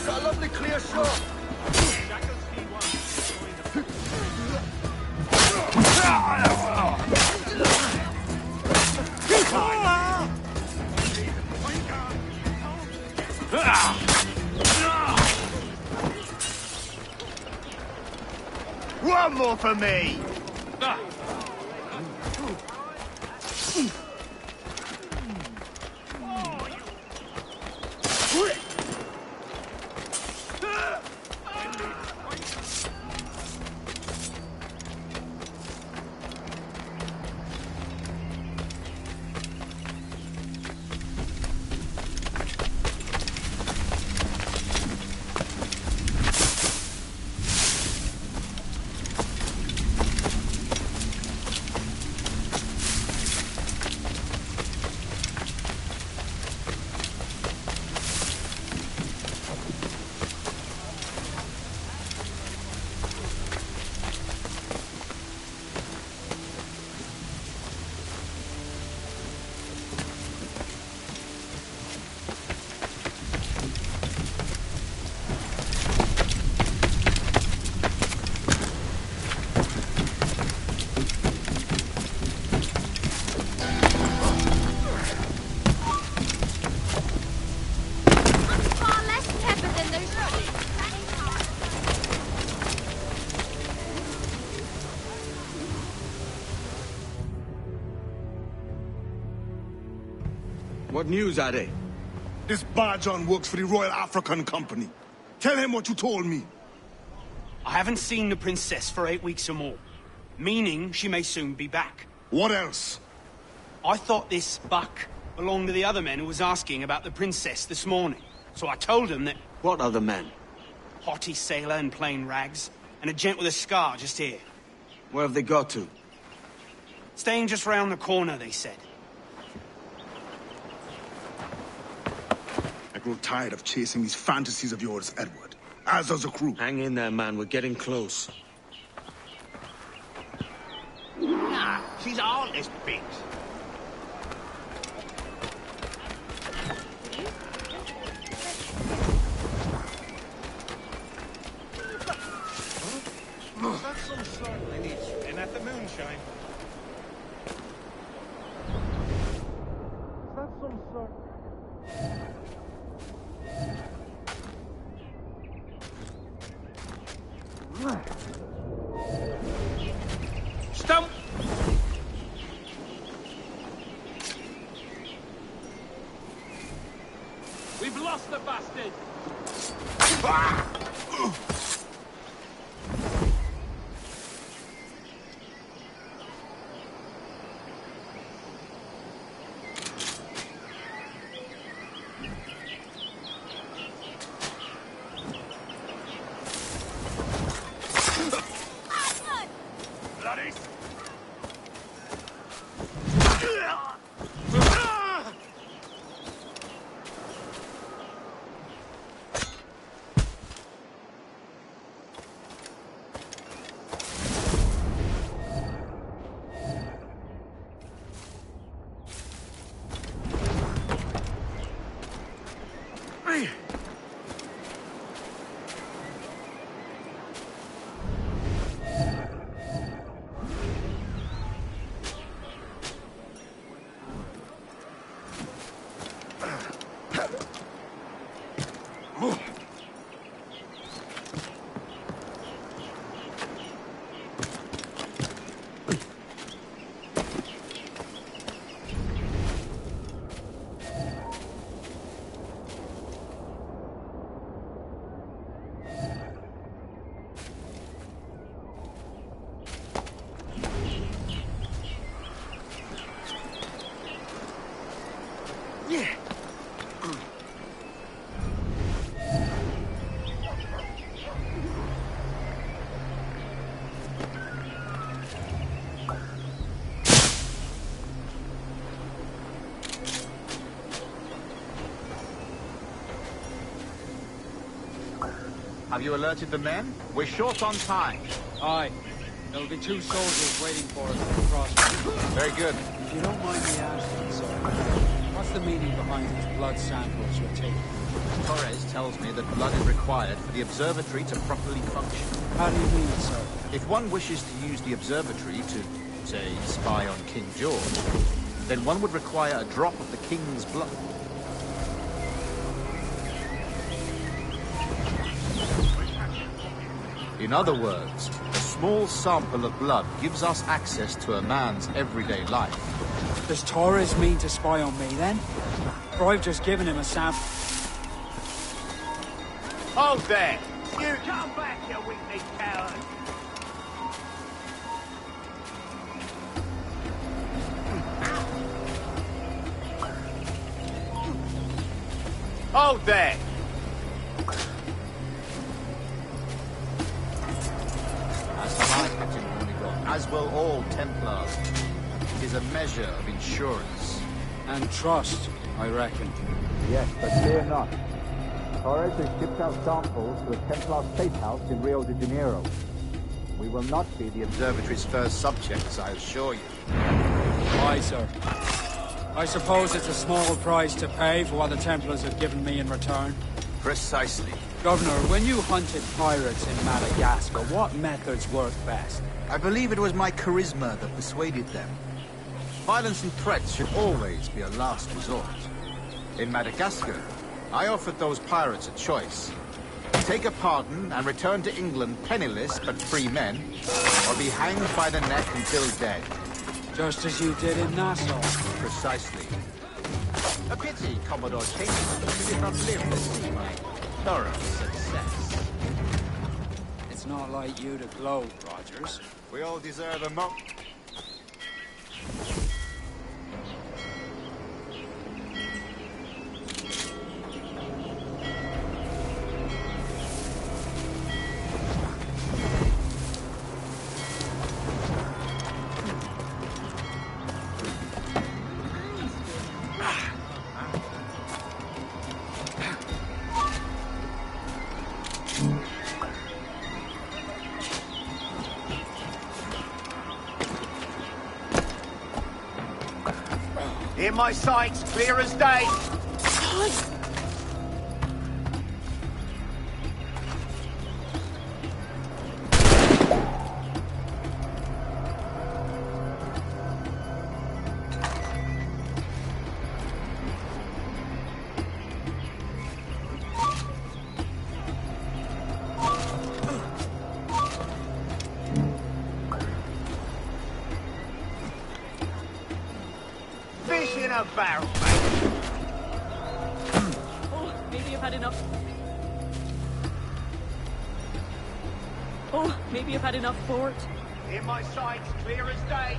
Got a lovely clear shot. One more for me! What news are they? This Barjon works for the Royal African Company. Tell him what you told me. I haven't seen the princess for 8 weeks or more, meaning she may soon be back. What else? I thought this buck belonged to the other men who was asking about the princess this morning. So I told him that... What other men? Haughty sailor in plain rags, and a gent with a scar just here. Where have they got to? Staying just round the corner, they said. I grow tired of chasing these fantasies of yours, Edward. As does the crew. Hang in there, man. We're getting close. Nah, she's all this bitch. That's some sort. I need spin at the moonshine. That's some sort. Stump! We've lost the bastard! Have you alerted the men? We're short on time. Aye. There'll be 2 soldiers waiting for us at the crossroads. Very good. If you don't mind me asking, sir, what What's the meaning behind these blood samples you're taking? Torres tells me that blood is required for the observatory to properly function. How do you mean, sir? If one wishes to use the observatory to, say, spy on King George, then one would require a drop of the king's blood. In other words, a small sample of blood gives us access to a man's everyday life. Does Torres mean to spy on me, then? Or I've just given him a sample. Hold there! You come back, you weakling coward! Hold there! As my Captain Unigon, as will all Templars. It is a measure of insurance. And trust, I reckon. Yes, but fear not. Torres has shipped out samples to a Templar safe house in Rio de Janeiro. We will not be the observatory's first subjects, I assure you. Aye, sir. I suppose it's a small price to pay for what the Templars have given me in return. Precisely. Governor, when you hunted pirates in Madagascar, what methods worked best? I believe it was my charisma that persuaded them. Violence and threats should always be a last resort. In Madagascar, I offered those pirates a choice. Take a pardon and return to England penniless but free men, or be hanged by the neck until dead. Just as you did in Nassau. Precisely. A pity Commodore Kingston did not live to see my thorough success. It's not like you to gloat, Rogers. We all deserve a mo... Here my sight's clear as day. Fish in a barrel, mate. Oh, maybe you've had enough. Oh, maybe you've had enough, Fort. Here my sight's clear as day.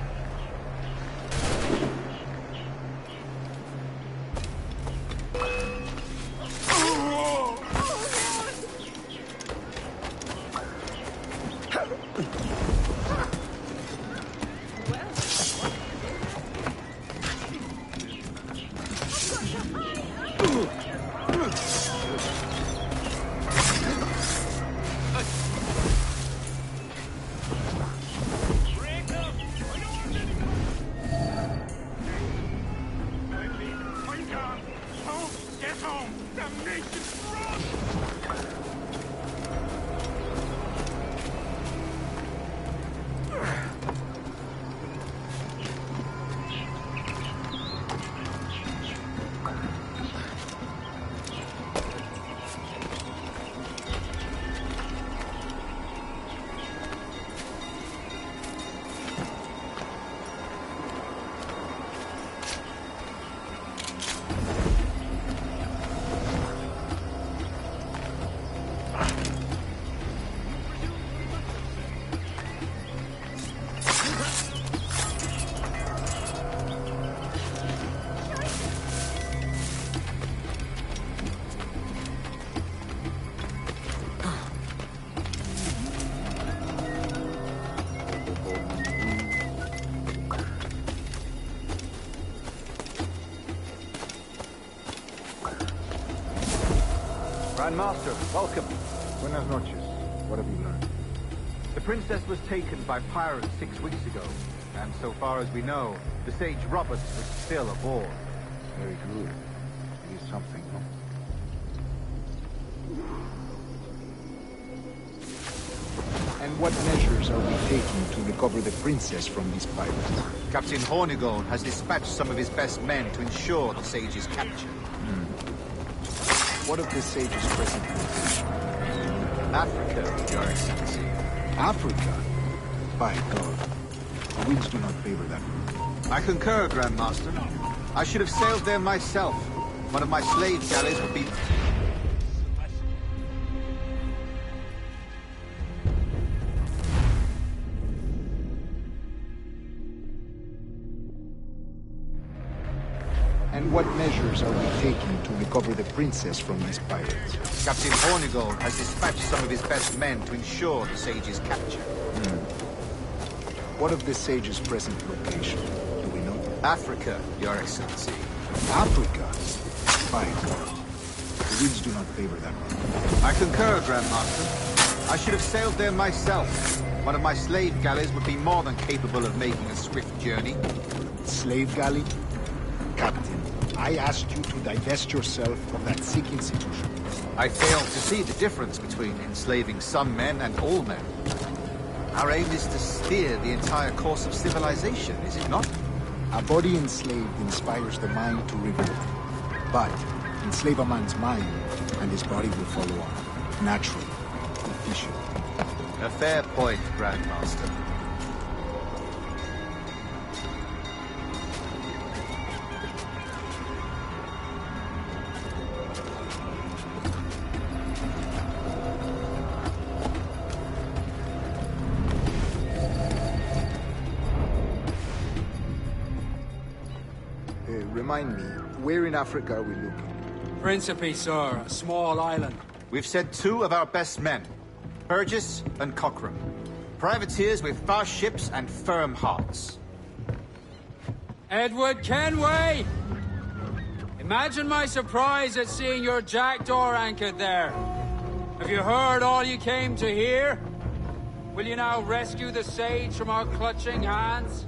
Grandmaster, welcome. Buenas noches. What have you learned? The princess was taken by pirates 6 weeks ago, and so far as we know, the Sage Roberts was still aboard. Very good. It is something, no? And what measures are we taking to recover the princess from these pirates? Captain Hornigold has dispatched some of his best men to ensure the sage's capture. What of the sage's present location? Africa, Your Excellency. Africa? By God. The winds do not favor that route. I concur, Grand Master. I should have sailed there myself. One of my slave galleys would be... And what measures are we taking to recover the princess from these pirates? Captain Hornigold has dispatched some of his best men to ensure the sage's capture. What of the sage's present location? Do we know? Africa, Your Excellency. Africa? By God. The winds do not favor that route. I concur, Grand Master. I should have sailed there myself. One of my slave galleys would be more than capable of making a swift journey. Slave galley? Captain, I asked you to divest yourself of that sick institution. I failed to see the difference between enslaving some men and all men. Our aim is to steer the entire course of civilization, is it not? A body enslaved inspires the mind to revolt. But enslave a man's mind, and his body will follow on. Naturally. Efficient. A fair point, Grand Master. Remind me, where in Africa are we looking? Principe, sir. A small island. We've sent two of our best men, Burgess and Cochrane. Privateers with fast ships and firm hearts. Edward Kenway! Imagine my surprise at seeing your jackdaw anchored there. Have you heard all you came to hear? Will you now rescue the sage from our clutching hands?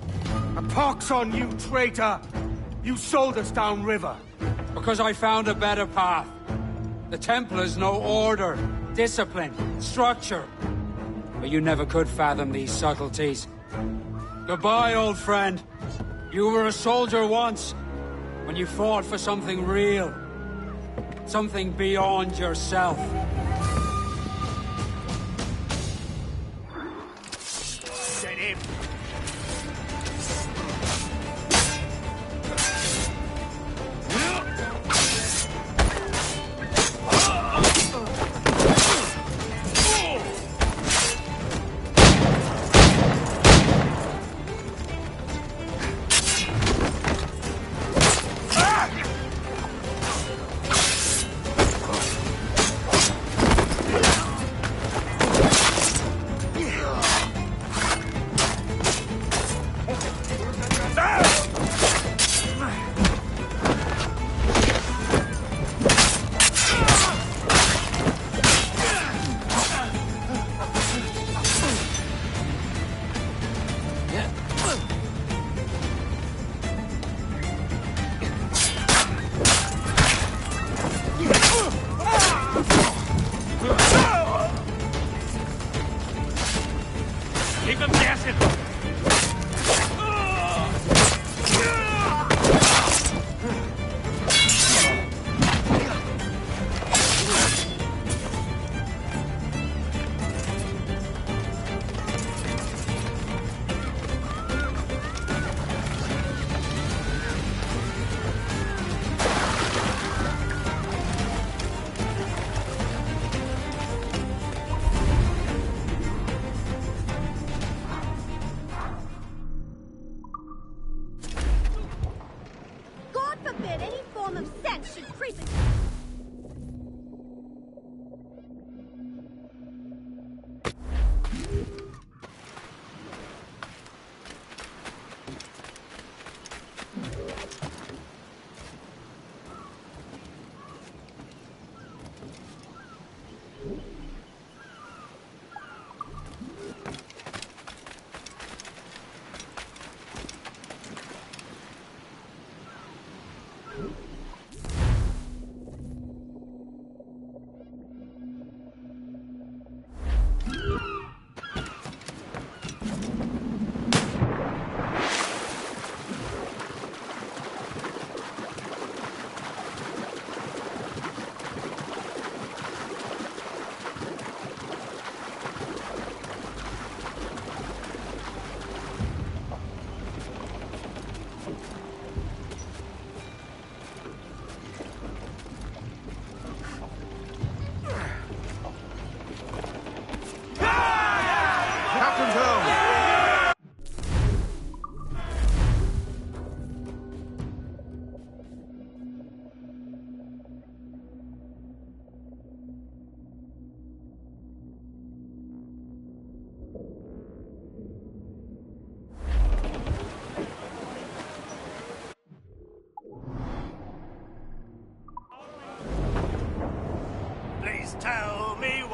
A pox on you, traitor! You sold us downriver. Because I found a better path. The Templars know order, discipline, structure. But you never could fathom these subtleties. Goodbye, old friend. You were a soldier once, when you fought for something real. Something beyond yourself. Get him! Keep him guessing!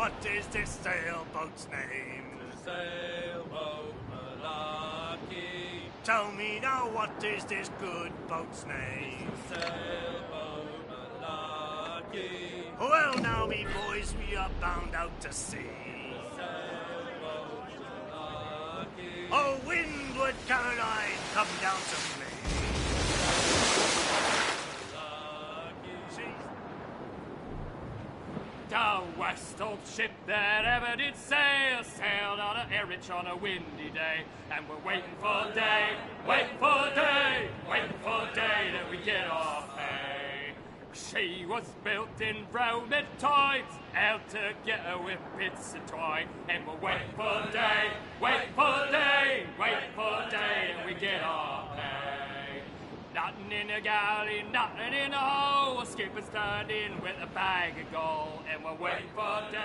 what is this sailboat's name? Sailboat Malaki. Tell me now, what is this good boat's name? Sailboat Malaki. Well, now, me boys, we are bound out to sea. Sailboat Malaki. Oh, windward Caroline, come down to me. The west old ship that ever did sail sailed out of Erich on a windy day, and we're waiting for day, waiting for day, waiting for day that we get off hay. She was built in rounded tides, held together with bits of twine, and we're waiting for day, waiting for day, waiting for day that we get off hay. Nothing in a galley, nothing in a hole. A skipper's turned in with a bag of gold, and we're waiting for day.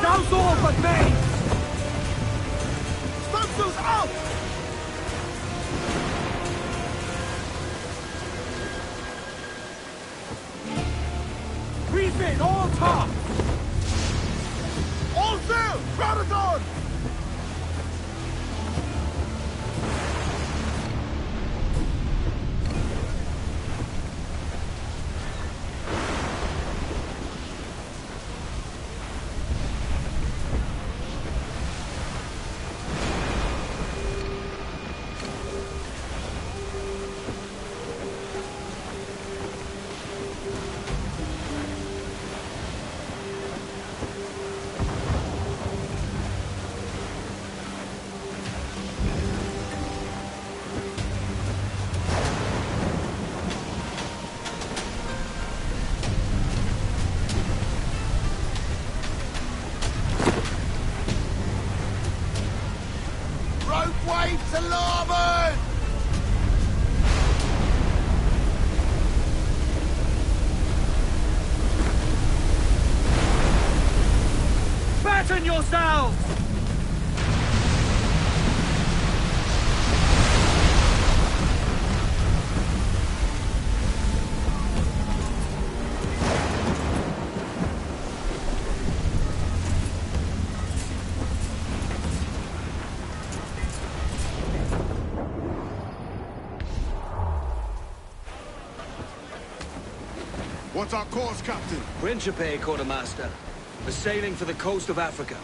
Douse all but me! Stunsails out! Reef in, all top! All sail! Crowd it on! Batten yourselves! What's our course, Captain? Principe, Quartermaster. We're sailing for the coast of Africa.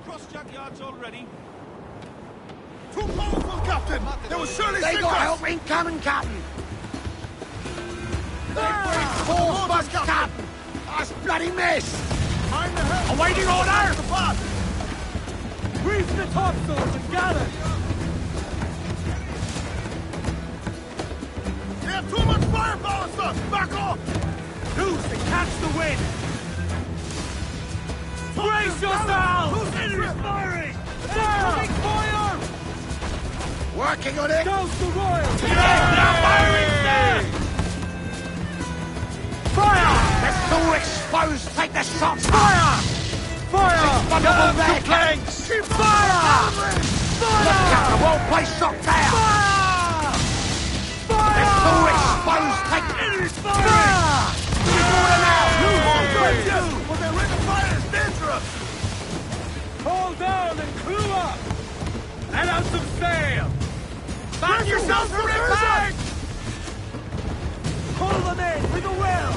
Cross-jack yards already. Too powerful, Captain! There was surely They sink got us! help incoming, Captain! Force Bust, Captain! That's bloody miss! Mind the helm! Awaiting order! The path! Reef the topsails and gather! They have too much firepower, sir! Back off! Loose and catch the wind! Brace yourselves! Who's in here? Firing! Incoming fire! Working on it! Douse the royal! Firing there! Fire! They're so exposed! Take the shots! Fire! Fire! Guns to planks! Fire! Fire! Let out some sail! Back yourself from the back! Pull them in with a will!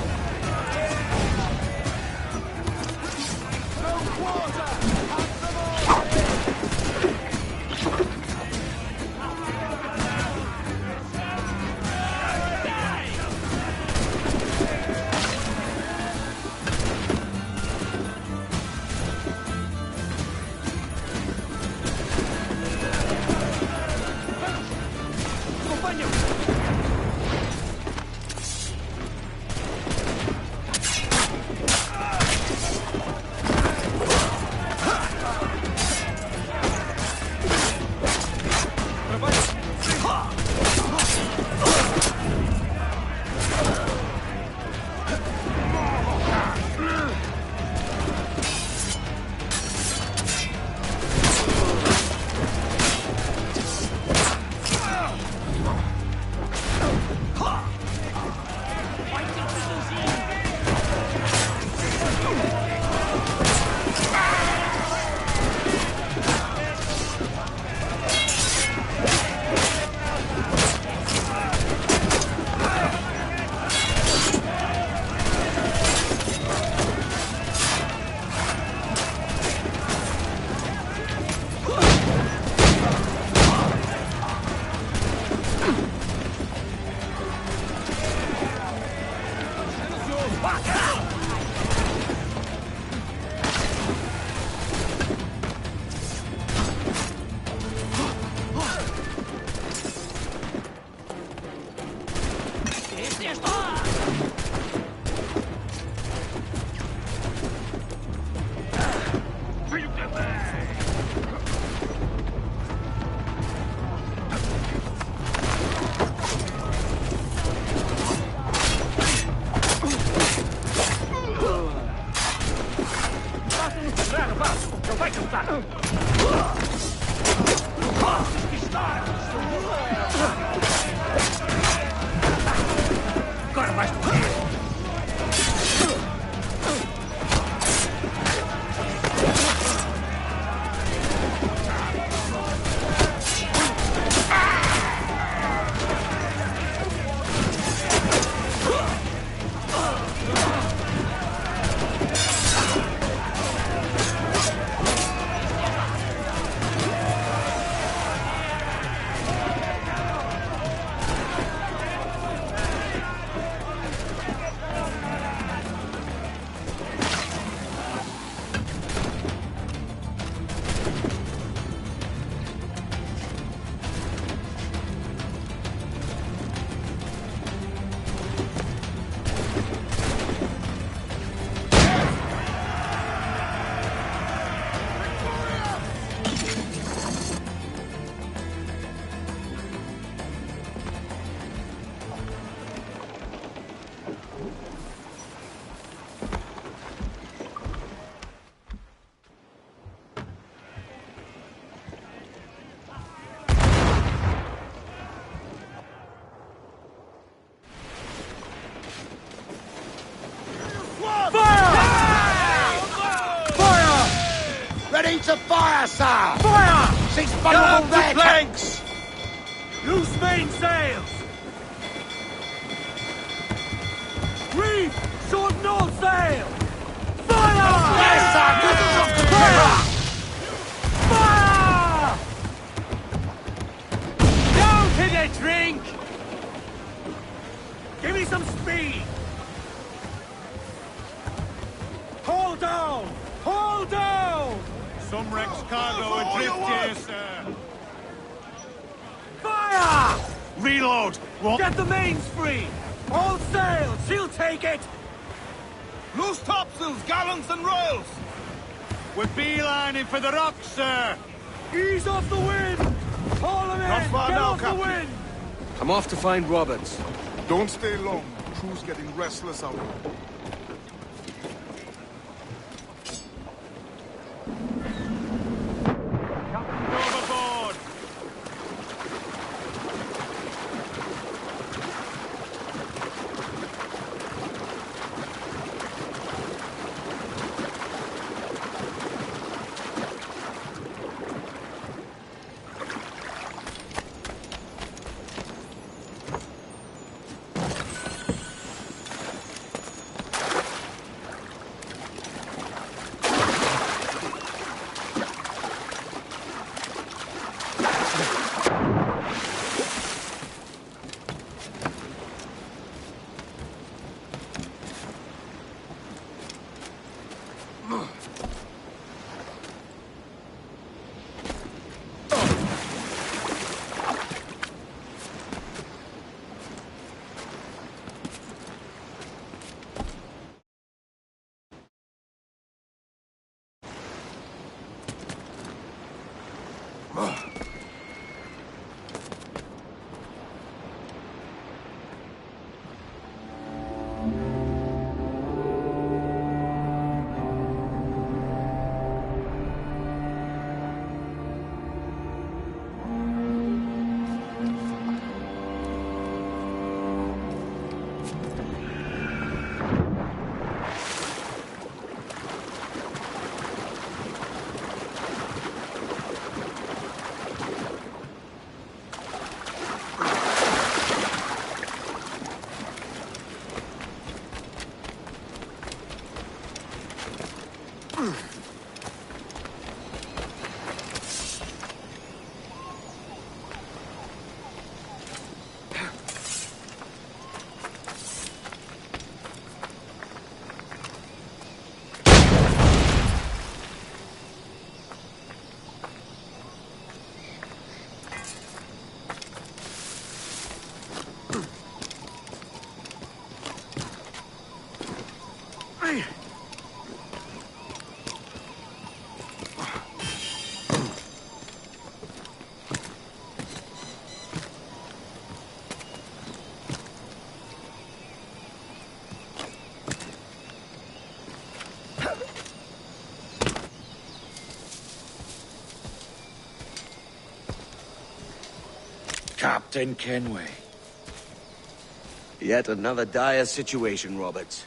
No quarter! Have them all! Ready to fire, sir! Fire! Six vulnerable there, planks! Loose main sails! Reef! Short north sail! Fire! Yes, sir! Fire! Fire! Down to the drink! Give me some speed! Hold down! Hold down! Some wreck's cargo adrift here, sir. Fire! Reload! What? Get the mains free! All sail! She'll take it! Loose topsails, gallants and royals! We're beelining for the rocks, sir! Ease off the wind! Haul them in! Not far Get now, off Captain. the wind! I'm off to find Roberts. Don't stay long. Crew's getting restless out. Overboard! Captain Kenway. Yet another dire situation, Roberts.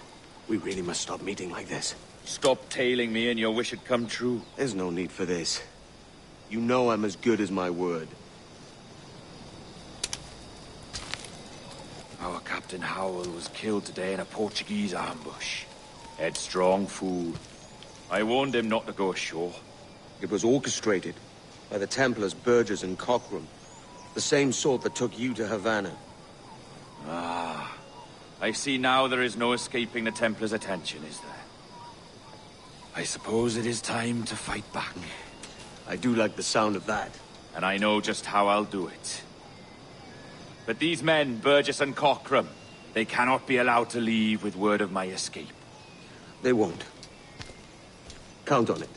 We really must stop meeting like this. Stop tailing me and your wish had come true. There's no need for this. You know I'm as good as my word. Our Captain Howell was killed today in a Portuguese ambush. Headstrong fool. I warned him not to go ashore. It was orchestrated by the Templars Burgess and Cockram. The same sort that took you to Havana. Ah. I see now there is no escaping the Templars' attention, is there? I suppose it is time to fight back. I do like the sound of that. And I know just how I'll do it. But these men, Burgess and Cockram, they cannot be allowed to leave with word of my escape. They won't. Count on it.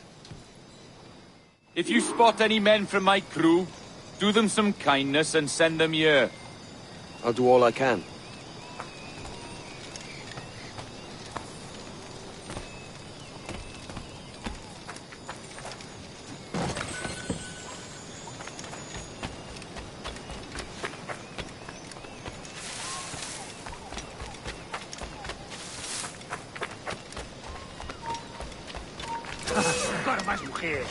If you spot any men from my crew, do them some kindness and send them here. I'll do all I can. Agora vais morrer.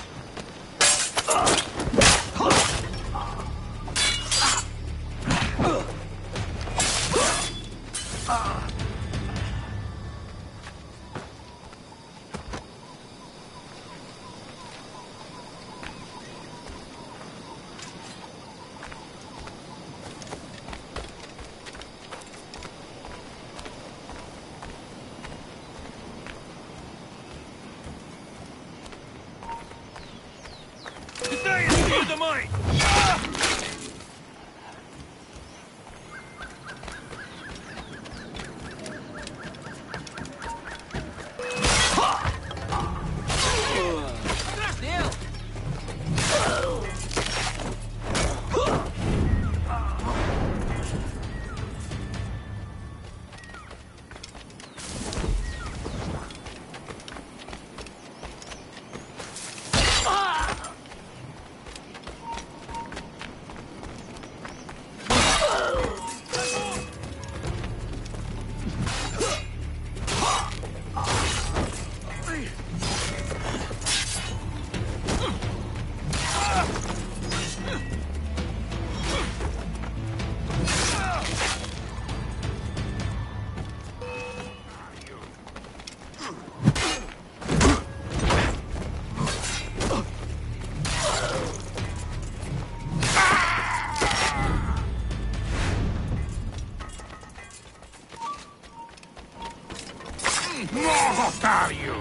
are you?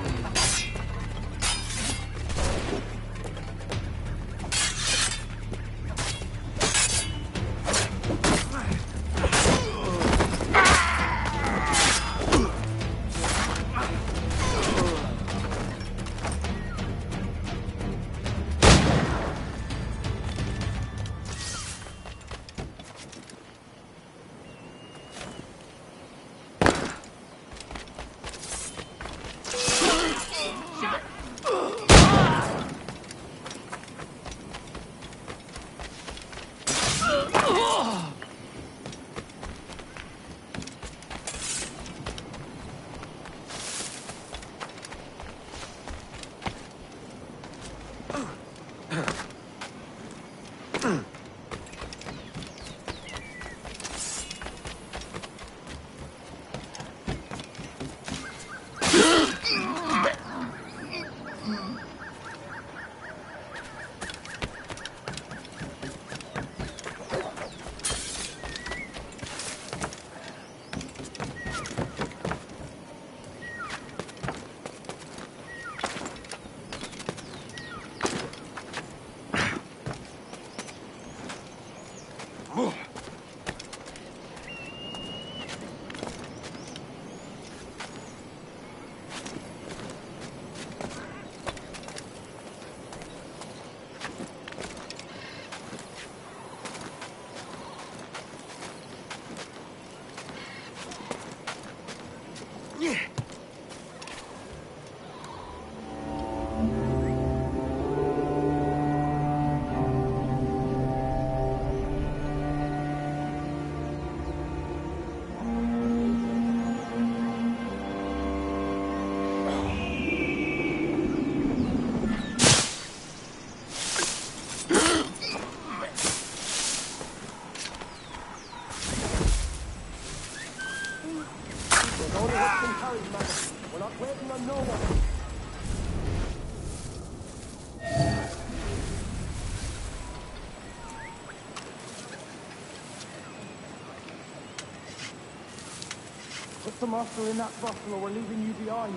Put the master in that bottle or we're leaving you behind.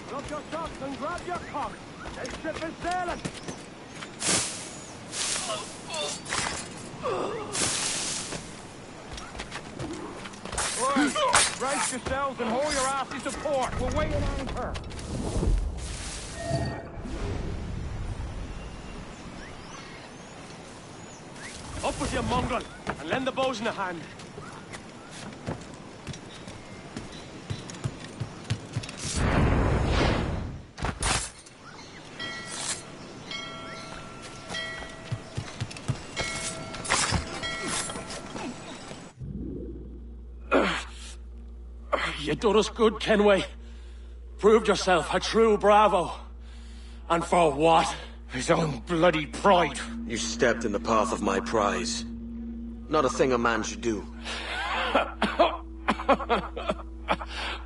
Drop your shots and grab your cock. This ship is sailing! Right, brace yourselves and haul your asses to port. We're weighing anchor. Up with you, mongrel, and lend the bows in a hand. You done us good, Kenway. Proved yourself a true bravo. And for what? His own bloody pride. You stepped in the path of my prize. Not a thing a man should do.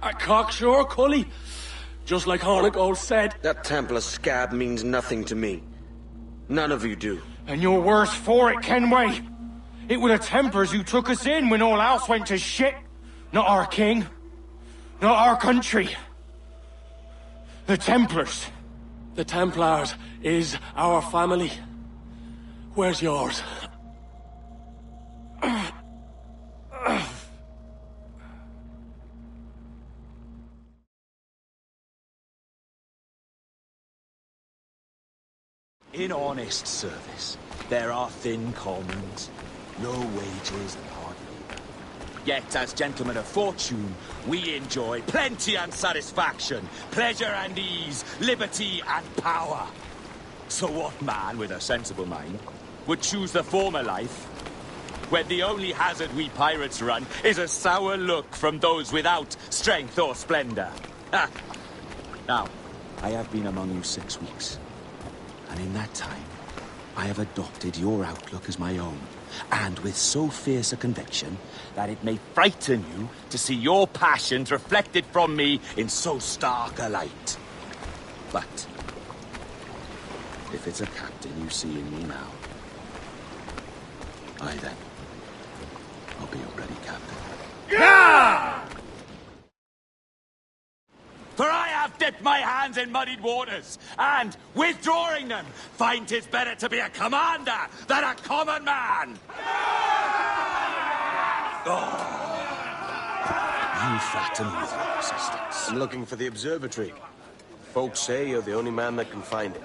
A cocksure, Cully. Just like Hornigold said. That Templar scab means nothing to me. None of you do. And you're worse for it, Kenway. It were the Templars who took us in when all else went to shit. Not our king. Not our country. The Templars. The Templars is our family. Where's yours? In honest service, there are thin commons, low wages and hard labor. Yet, as gentlemen of fortune, we enjoy plenty and satisfaction, pleasure and ease, liberty and power. So what man with a sensible mind would choose the former life, when the only hazard we pirates run is a sour look from those without strength or splendor? Ha! Now, I have been among you 6 weeks. And in that time, I have adopted your outlook as my own, and with so fierce a conviction that it may frighten you to see your passions reflected from me in so stark a light. But if it's a captain you see in me now, aye then, I'll be your bloody captain. Yeah! For I have dipped my hands in muddied waters, and, withdrawing them, find 'tis better to be a commander than a common man! Oh. You flatter me with your persistence. I'm looking for the observatory. Folks say you're the only man that can find it.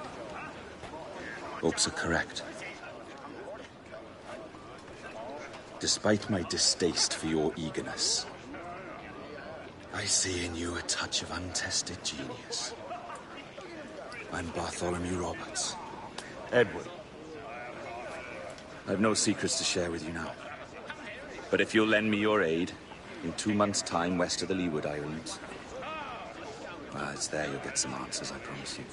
Folks are correct. Despite my distaste for your eagerness, I see in you a touch of untested genius. I'm Bartholomew Roberts. Edward. I've no secrets to share with you now. But if you'll lend me your aid, in 2 months' time west of the Leeward Islands, well, it's there you'll get some answers, I promise you.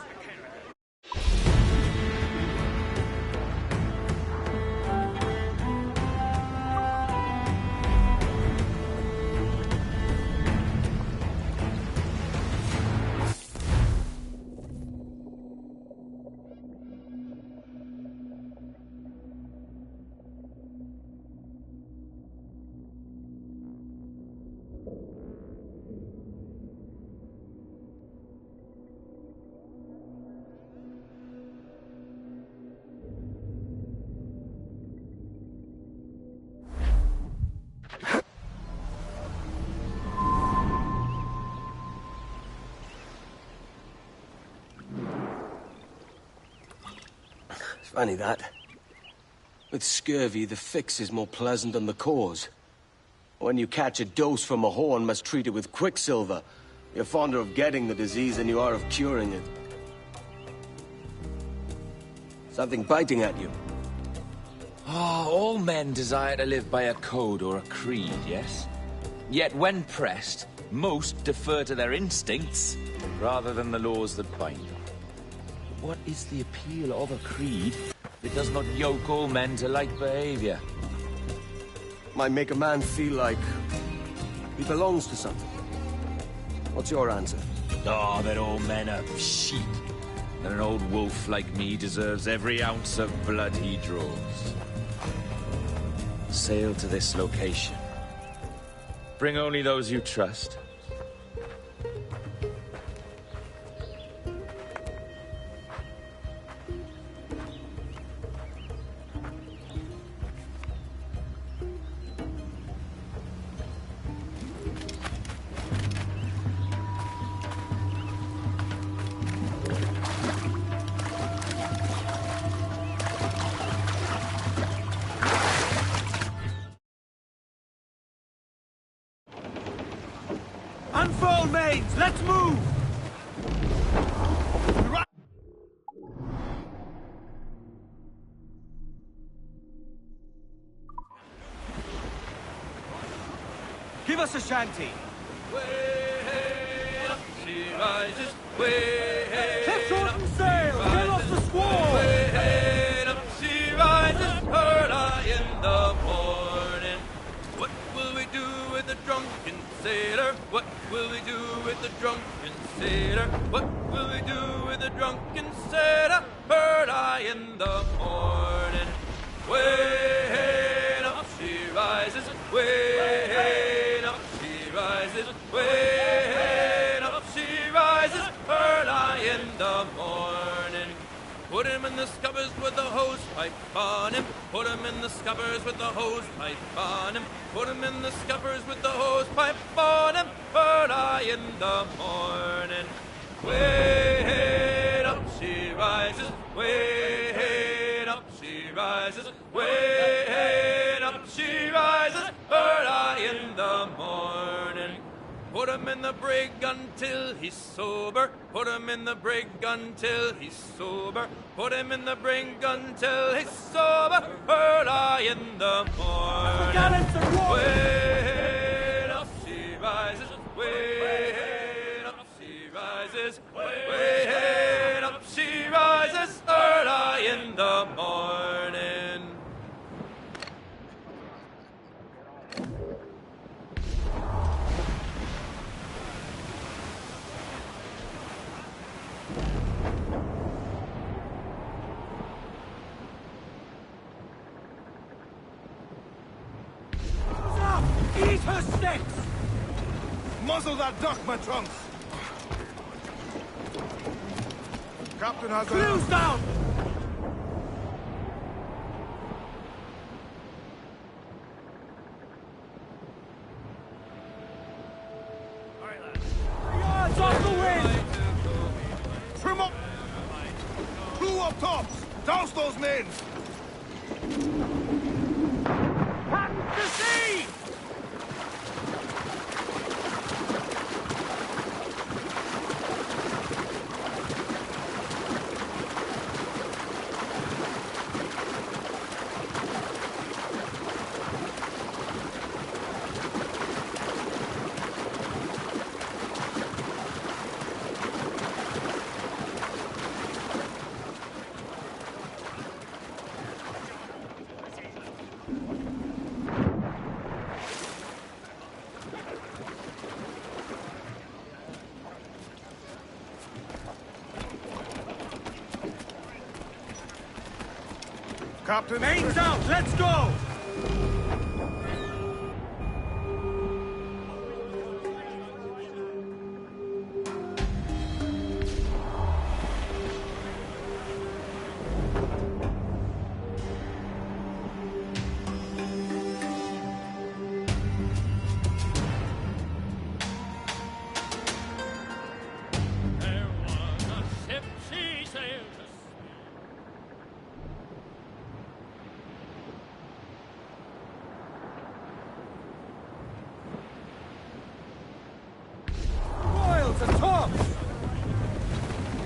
Funny that. With scurvy, the fix is more pleasant than the cause. When you catch a dose from a horn, must treat it with quicksilver. You're fonder of getting the disease than you are of curing it. Something biting at you. Ah, all men desire to live by a code or a creed, yes? Yet when pressed, most defer to their instincts rather than the laws that bind them. What is the appeal of a creed that does not yoke all men to like behavior? Might make a man feel like he belongs to something. What's your answer? Oh, that all men are sheep. That an old wolf like me deserves every ounce of blood he draws. Sail to this location. Bring only those you trust. Unfold, mates! Let's move! Give us a shanty. Way up, she rises. Way Set short up, and sail! Get off the squall! way up, she rises. Early in the morning. What will we do with the drunken sailor? What will we do with the drunken sailor? What will we do with the drunken sailor? Early in the morning. Way up, she rises. Way up, she rises. Way up, she rises. Early in the morning. Put him in the scuppers with the hose pipe on him. Put him in the scuppers with the hose pipe on him. Put him in the scuppers with the hose pipe on him. Early in the morning. Way up she rises. Way up she rises. Way up she rises. Early in the morning. Put him in the brig until he's sober. Put him in the brig until he's sober. Put him in the brig until he's sober. Early in the morning. Way up she rises. Way up she rises. Way up she rises. Early in the morning. Muzzle that duck, my trunks! Captain has Cruise down! Yards off the wind! Trim up! Crew up top! Douse those men! Patent to sea! Captain, Mains out! Let's go! There was a ship, she sailed to Royals and tops!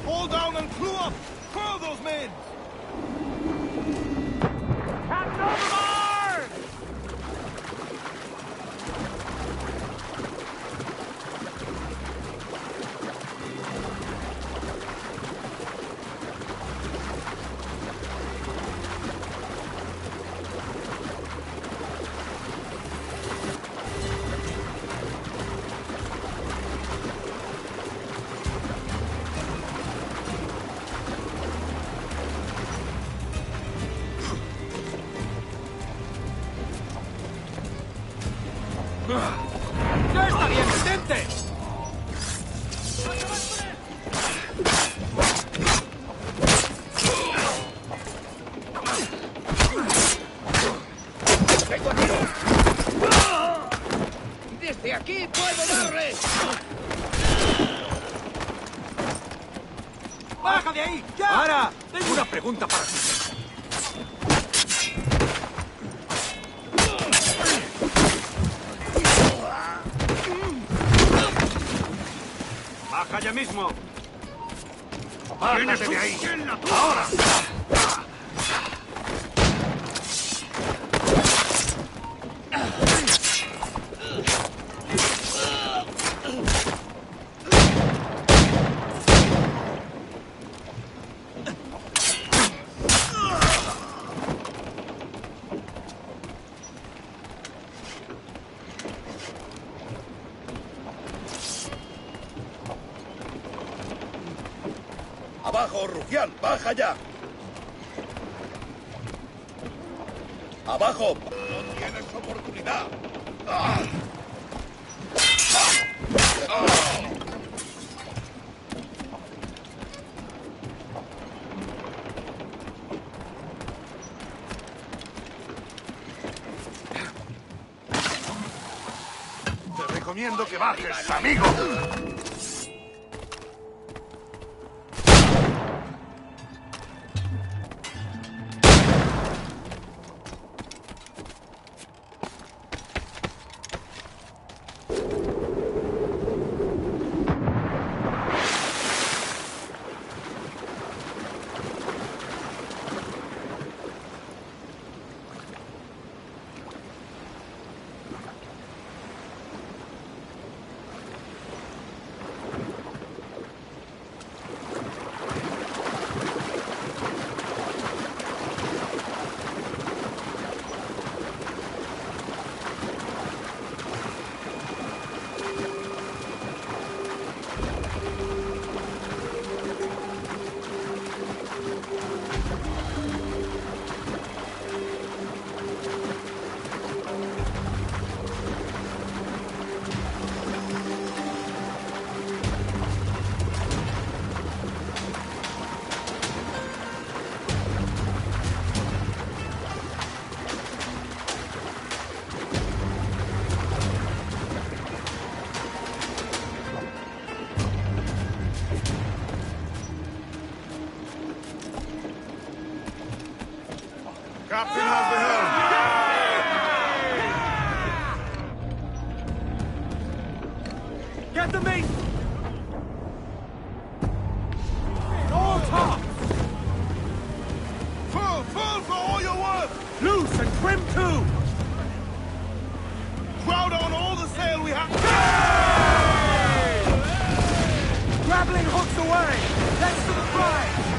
hold down and crew up! Curl those men! Captain overboard! ¡Ya está bien, detente! ¡Desde aquí puedo darle! ¡Baja de ahí! ¡Ya! ¡Para! Tengo una pregunta para ti. ¡Baja ya mismo! ¡Bájate de ahí! ¡Ahora! ¡Abajo, rufián! ¡Baja ya! ¡Abajo! ¡No tienes oportunidad! ¡Ah! Te recomiendo que bajes, amigo. Captain has the helm. Get the mate! All tops! Full for all your work! Loose and trim too! Crowd on all the sail we have! Grappling hooks away! Let's subscribe!